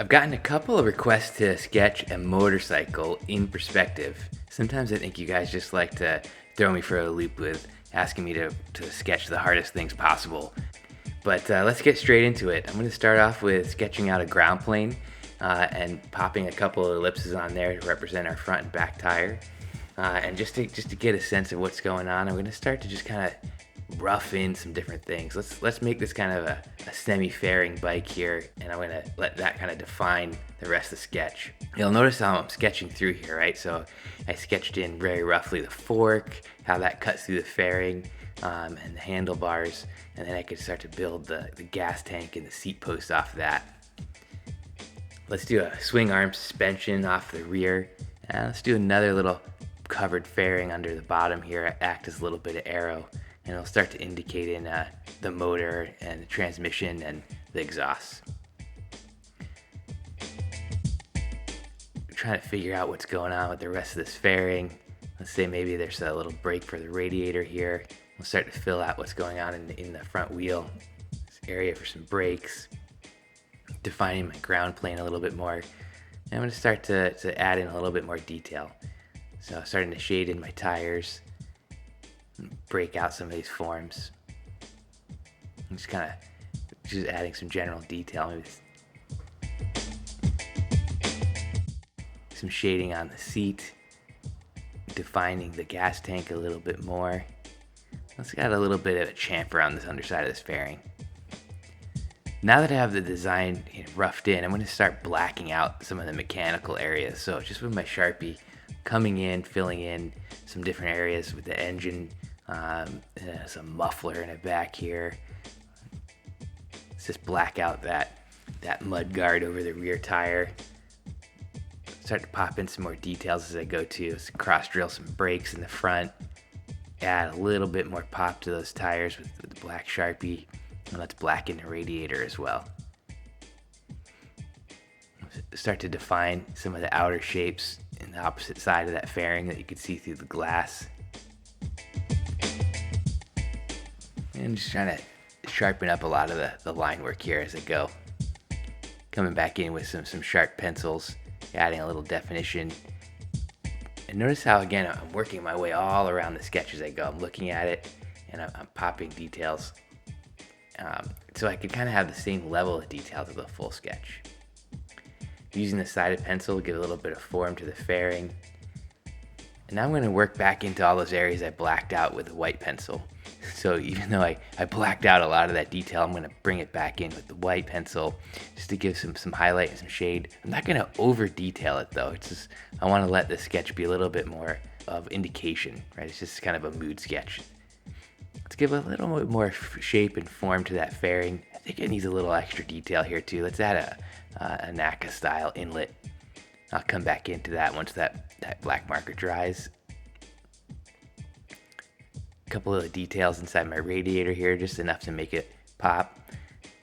I've gotten a couple of requests to sketch a motorcycle in perspective. Sometimes I think you guys just like to throw me for a loop with asking me to sketch the hardest things possible. But let's get straight into it. I'm going to start off with sketching out a ground plane and popping a couple of ellipses on there to represent our front and back tire. And just to get a sense of what's going on, I'm going to start to just kind of rough in some different things. Let's make this kind of a semi-fairing bike here, and I'm going to let that kind of define the rest of the sketch. You'll notice how I'm sketching through here, right? So I sketched in very roughly the fork, how that cuts through the fairing, and the handlebars, and then I could start to build the gas tank and the seat post off of that. Let's do a swing arm suspension off the rear, and let's do another little covered fairing under the bottom here, act as a little bit of arrow, and it'll start to indicate in the motor and the transmission and the exhaust. We're trying to figure out what's going on with the rest of this fairing. Let's say maybe there's a little brake for the radiator here. We'll start to fill out what's going on in the front wheel. This area for some brakes. Defining my ground plane a little bit more. And I'm going to start to add in a little bit more detail. So I'm starting to shade in my tires. Break out some of these forms. I'm just adding some general detail. Maybe some shading on the seat. Defining the gas tank a little bit more. Let's got a little bit of a chamfer on this underside of this fairing. Now that I have the design roughed in, I'm going to start blacking out some of the mechanical areas. So just with my Sharpie, coming in, filling in some different areas with the engine, some muffler in the back here. Let's just black out that mud guard over the rear tire. Start to pop in some more details as I go too. Let's cross drill some brakes in the front. Add a little bit more pop to those tires with the black Sharpie. And let's blacken the radiator as well. Start to define some of the outer shapes in the opposite side of that fairing that you can see through the glass. And just trying to sharpen up a lot of the line work here as I go. Coming back in with some sharp pencils, adding a little definition. And notice how, again, I'm working my way all around the sketch as I go. I'm looking at it, and I'm popping details. So I could kind of have the same level of detail to the full sketch. Using the sided pencil to give a little bit of form to the fairing. And now I'm going to work back into all those areas I blacked out with the white pencil. So even though I blacked out a lot of that detail, I'm going to bring it back in with the white pencil just to give some highlight and some shade. I'm not going to over detail it though. It's just, I want to let the sketch be a little bit more of indication, right? It's just kind of a mood sketch. Let's give a little bit more shape and form to that fairing. I think it needs a little extra detail here too. Let's add a NACA style inlet. I'll come back into that once that black marker dries. A couple of the details inside my radiator here, just enough to make it pop.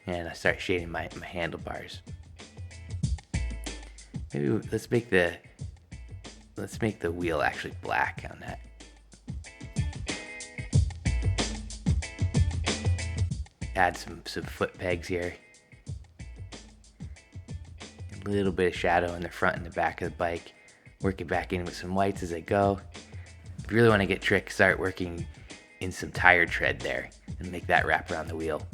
And I start shading my handlebars. Maybe let's make the wheel actually black on that. Add some foot pegs here. A little bit of shadow in the front and the back of the bike. Work it back in with some whites as I go. If you really want to get trick, start working in some tire tread there and make that wrap around the wheel.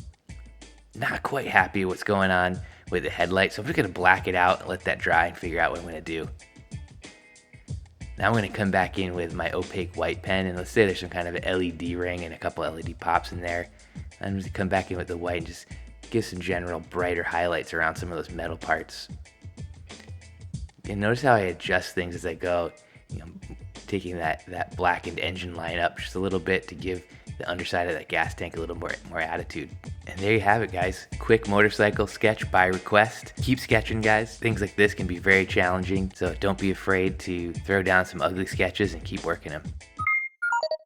Not quite happy with what's going on with the headlight, so I'm just going to black it out and let that dry and figure out what I'm going to do. Now I'm going to come back in with my opaque white pen, and let's say there's some kind of an LED ring and a couple LED pops in there. I'm going to come back in with the white and just give some general brighter highlights around some of those metal parts. And notice how I adjust things as I go. Taking that blackened engine line up just a little bit to give the underside of that gas tank a little more attitude. And there you have it, guys. Quick motorcycle sketch by request. Keep sketching, guys. Things like this can be very challenging, so don't be afraid to throw down some ugly sketches and keep working them.